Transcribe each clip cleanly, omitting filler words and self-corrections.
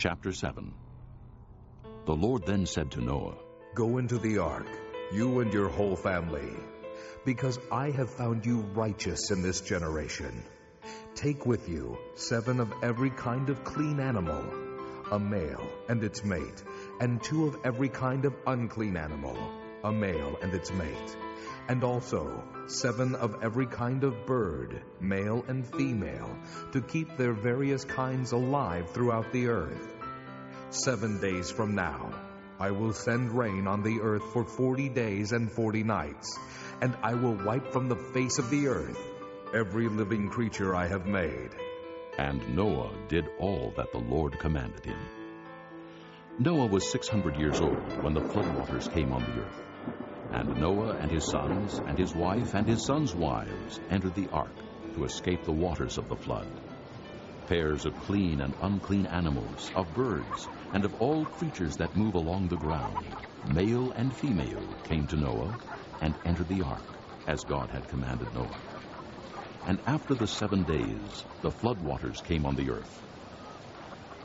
Chapter 7. The Lord then said to Noah, Go into the ark, you and your whole family, because I have found you righteous in this generation. Take with you 7 of every kind of clean animal, a male and its mate, and 2 of every kind of unclean animal, a male and its mate, and also 7 of every kind of bird, male and female, to keep their various kinds alive throughout the earth. 7 days from now, I will send rain on the earth for 40 days and 40 nights, and I will wipe from the face of the earth every living creature I have made. And Noah did all that the Lord commanded him. Noah was 600 years old when the floodwaters came on the earth. And Noah and his sons and his wife and his sons' wives entered the ark to escape the waters of the flood. Pairs of clean and unclean animals, of birds, and of all creatures that move along the ground, male and female, came to Noah and entered the ark, as God had commanded Noah. And after the 7 days, the floodwaters came on the earth.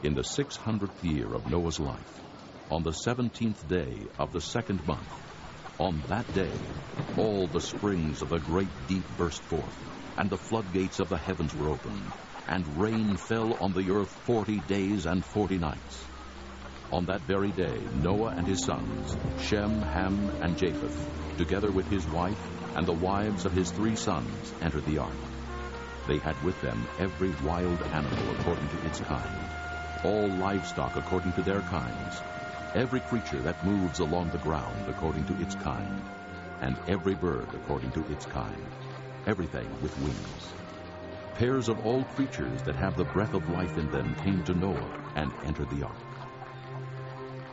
In the 600th year of Noah's life, on the 17th day of the 2nd month, on that day, all the springs of the great deep burst forth, and the floodgates of the heavens were opened, and rain fell on the earth 40 days and 40 nights. On that very day, Noah and his sons, Shem, Ham, and Japheth, together with his wife and the wives of his 3 sons, entered the ark. They had with them every wild animal according to its kind, all livestock according to their kinds, every creature that moves along the ground according to its kind, and every bird according to its kind, everything with wings. Pairs of all creatures that have the breath of life in them came to Noah and entered the ark.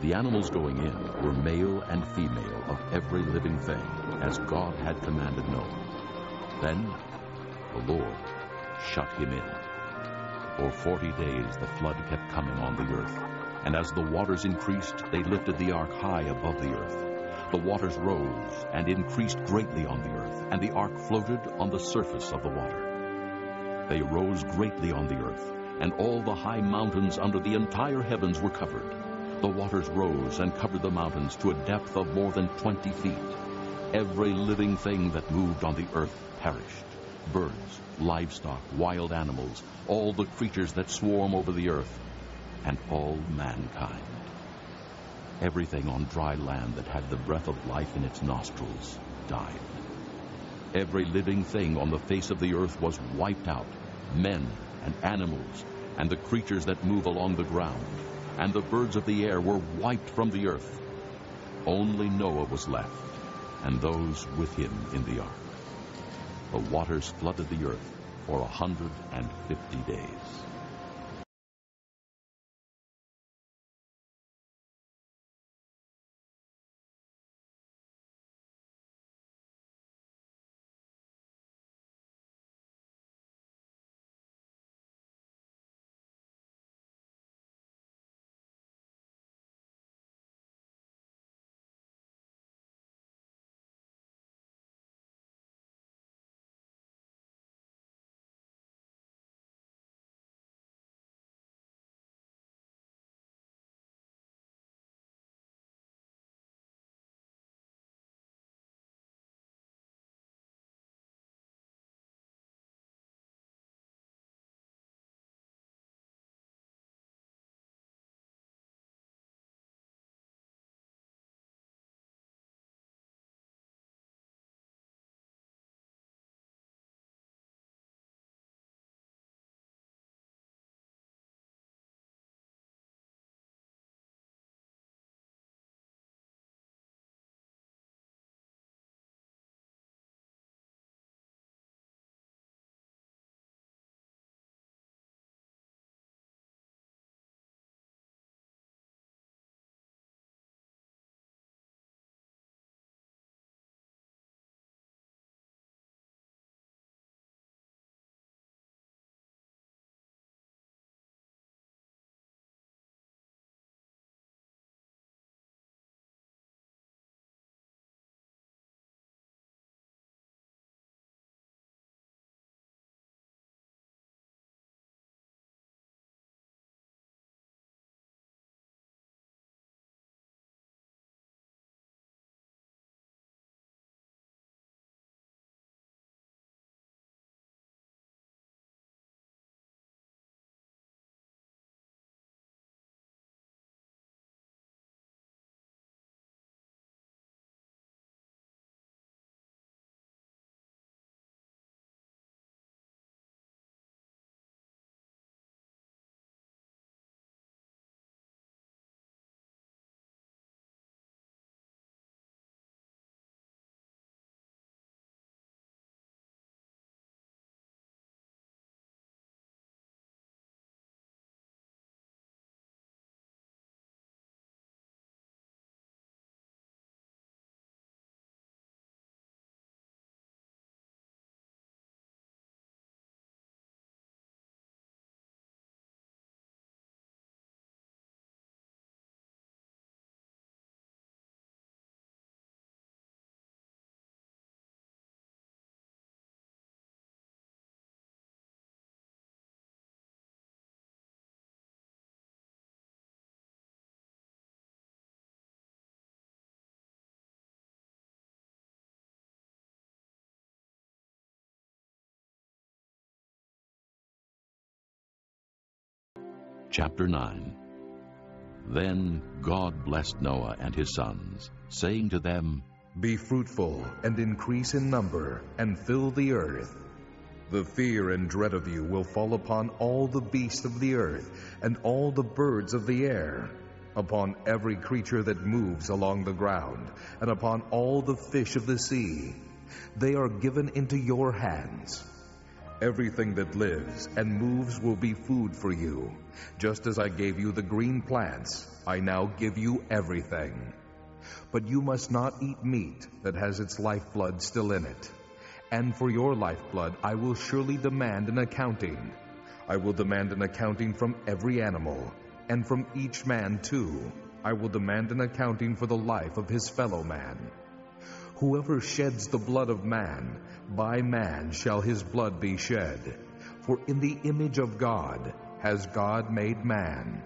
The animals going in were male and female of every living thing, as God had commanded Noah. Then the Lord shut him in. For 40 days the flood kept coming on the earth, and as the waters increased, they lifted the ark high above the earth. The waters rose and increased greatly on the earth, and the ark floated on the surface of the water. They rose greatly on the earth, and all the high mountains under the entire heavens were covered. The waters rose and covered the mountains to a depth of more than 20 feet. Every living thing that moved on the earth perished. Birds, livestock, wild animals, all the creatures that swarm over the earth, and all mankind. Everything on dry land that had the breath of life in its nostrils died. Every living thing on the face of the earth was wiped out, men and animals, and the creatures that move along the ground, and the birds of the air were wiped from the earth. Only Noah was left, and those with him in the ark. The waters flooded the earth for 150 days. Chapter 9. Then God blessed Noah and his sons, saying to them, Be fruitful and increase in number, and fill the earth. The fear and dread of you will fall upon all the beasts of the earth, and all the birds of the air, upon every creature that moves along the ground, and upon all the fish of the sea. They are given into your hands. Everything that lives and moves will be food for you. Just as I gave you the green plants, I now give you everything. But you must not eat meat that has its lifeblood still in it. And for your lifeblood I will surely demand an accounting. I will demand an accounting from every animal, and from each man too. I will demand an accounting for the life of his fellow man. Whoever sheds the blood of man, by man shall his blood be shed. For in the image of God has God made man.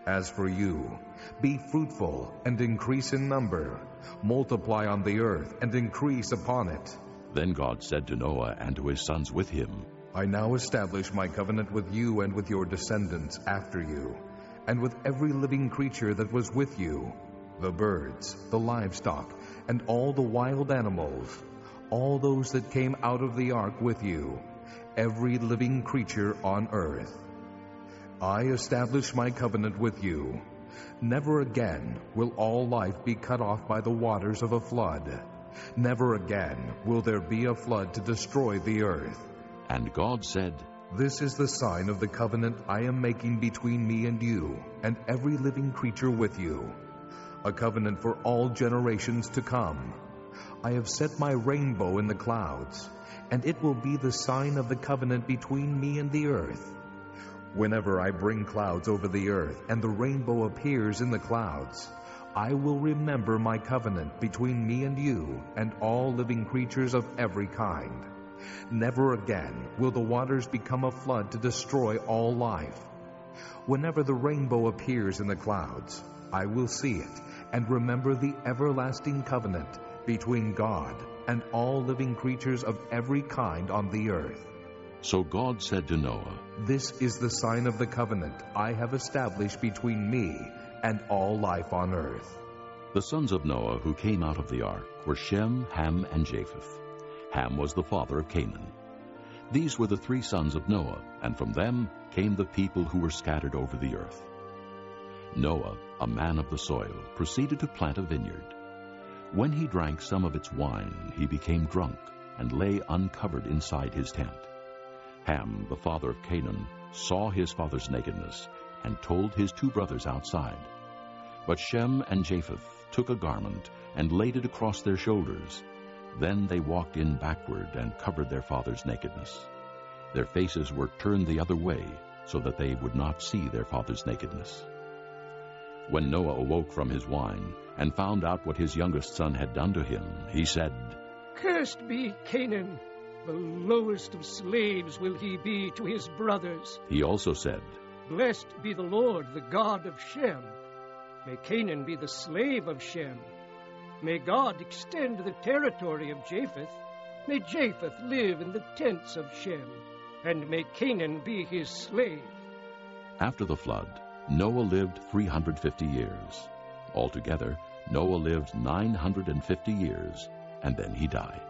As for you, be fruitful and increase in number. Multiply on the earth and increase upon it. Then God said to Noah and to his sons with him, I now establish my covenant with you and with your descendants after you, and with every living creature that was with you, the birds, the livestock, and all the wild animals, all those that came out of the ark with you, every living creature on earth. I establish my covenant with you. Never again will all life be cut off by the waters of a flood. Never again will there be a flood to destroy the earth. And God said, This is the sign of the covenant I am making between me and you, and every living creature with you, a covenant for all generations to come. I have set my rainbow in the clouds, and it will be the sign of the covenant between me and the earth. Whenever I bring clouds over the earth, and the rainbow appears in the clouds, I will remember my covenant between me and you and all living creatures of every kind. Never again will the waters become a flood to destroy all life. Whenever the rainbow appears in the clouds, I will see it and remember the everlasting covenant between God and all living creatures of every kind on the earth. So God said to Noah, This is the sign of the covenant I have established between me and all life on earth. The sons of Noah who came out of the ark were Shem, Ham, and Japheth. Ham was the father of Canaan. These were the three sons of Noah, and from them came the people who were scattered over the earth. Noah, a man of the soil, proceeded to plant a vineyard. When he drank some of its wine, he became drunk and lay uncovered inside his tent. Ham, the father of Canaan, saw his father's nakedness and told his two brothers outside. But Shem and Japheth took a garment and laid it across their shoulders. Then they walked in backward and covered their father's nakedness. Their faces were turned the other way, so that they would not see their father's nakedness. When Noah awoke from his wine and found out what his youngest son had done to him, he said, Cursed be Canaan, the lowest of slaves will he be to his brothers. He also said, Blessed be the Lord, the God of Shem. May Canaan be the slave of Shem. May God extend the territory of Japheth. May Japheth live in the tents of Shem, and may Canaan be his slave. After the flood, Noah lived 350 years. Altogether, Noah lived 950 years, and then he died.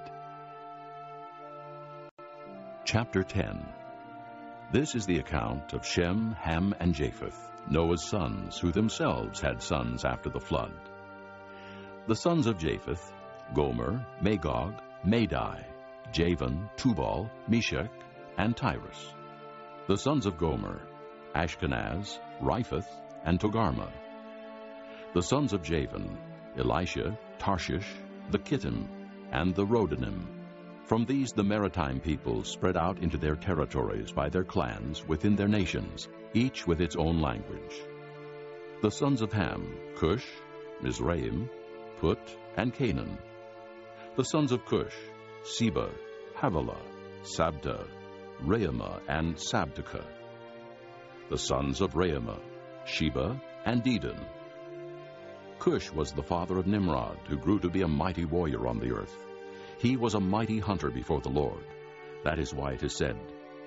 Chapter 10. This is the account of Shem, Ham, and Japheth, Noah's sons, who themselves had sons after the flood. The sons of Japheth, Gomer, Magog, Madai, Javan, Tubal, Meshech, and Tyrus. The sons of Gomer, Ashkenaz, Riphath, and Togarmah. The sons of Javan, Elisha, Tarshish, the Kittim, and the Rodanim. From these the maritime peoples spread out into their territories by their clans within their nations, each with its own language. The sons of Ham, Cush, Mizraim, Put, and Canaan. The sons of Cush, Seba, Havilah, Sabta, Reumah, and Sabteka. The sons of Reumah, Sheba, and Dedan. Cush was the father of Nimrod, who grew to be a mighty warrior on the earth. He was a mighty hunter before the Lord. That is why it is said,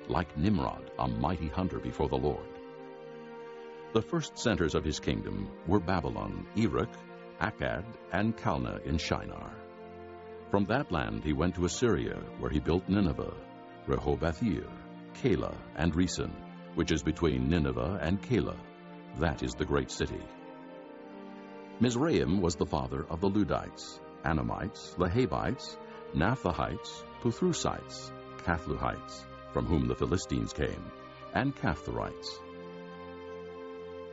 like Nimrod, a mighty hunter before the Lord. The first centers of his kingdom were Babylon, Erech, Akkad, and Calneh in Shinar. From that land he went to Assyria, where he built Nineveh, Rehoboth-ir, Calah, and Resen, which is between Nineveh and Calah. That is the great city. Mizraim was the father of the Ludites, Anamites, Lehabites, Naphthites, Puthrusites, Cathluhites, from whom the Philistines came, and Caphtorites.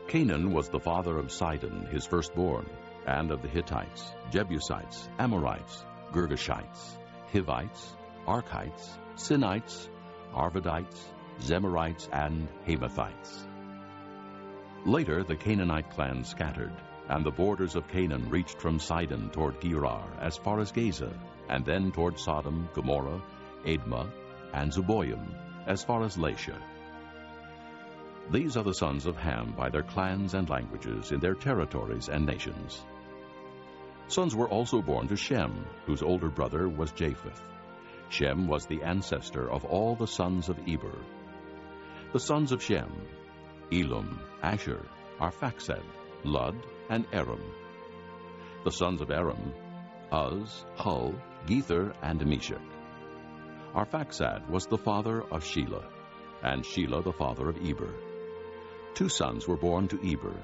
Canaan was the father of Sidon, his firstborn, and of the Hittites, Jebusites, Amorites, Girgashites, Hivites, Archites, Sinites, Arvadites, Zemarites, and Hamathites. Later the Canaanite clans scattered, and the borders of Canaan reached from Sidon toward Gerar as far as Gaza, and then toward Sodom, Gomorrah, Admah, and Zeboiim, as far as Lasha. These are the sons of Ham by their clans and languages in their territories and nations. Sons were also born to Shem, whose older brother was Japheth. Shem was the ancestor of all the sons of Eber. The sons of Shem: Elam, Asher, Arphaxad, Lud, and Aram. The sons of Aram: Uz, Hul, Gether, and Meshech. Arphaxad was the father of Shelah, and Shelah the father of Eber. 2 sons were born to Eber.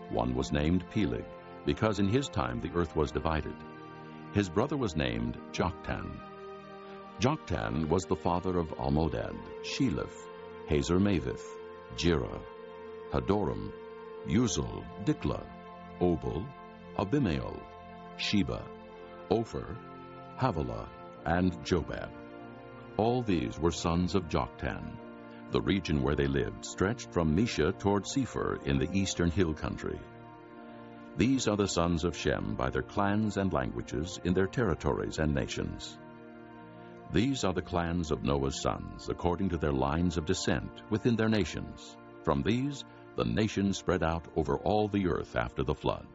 One was named Peleg, because in his time the earth was divided. His brother was named Joktan. Joktan was the father of Almodad, Sheleph, Hazar-Maveth, Jerah, Hadoram, Uzal, Diklah, Obal, Abimael, Sheba, Ophir, Havilah, and Jobab. All these were sons of Joktan. The region where they lived stretched from Mesha toward Sephir in the eastern hill country. These are the sons of Shem by their clans and languages in their territories and nations. These are the clans of Noah's sons, according to their lines of descent within their nations. From these, the nations spread out over all the earth after the flood.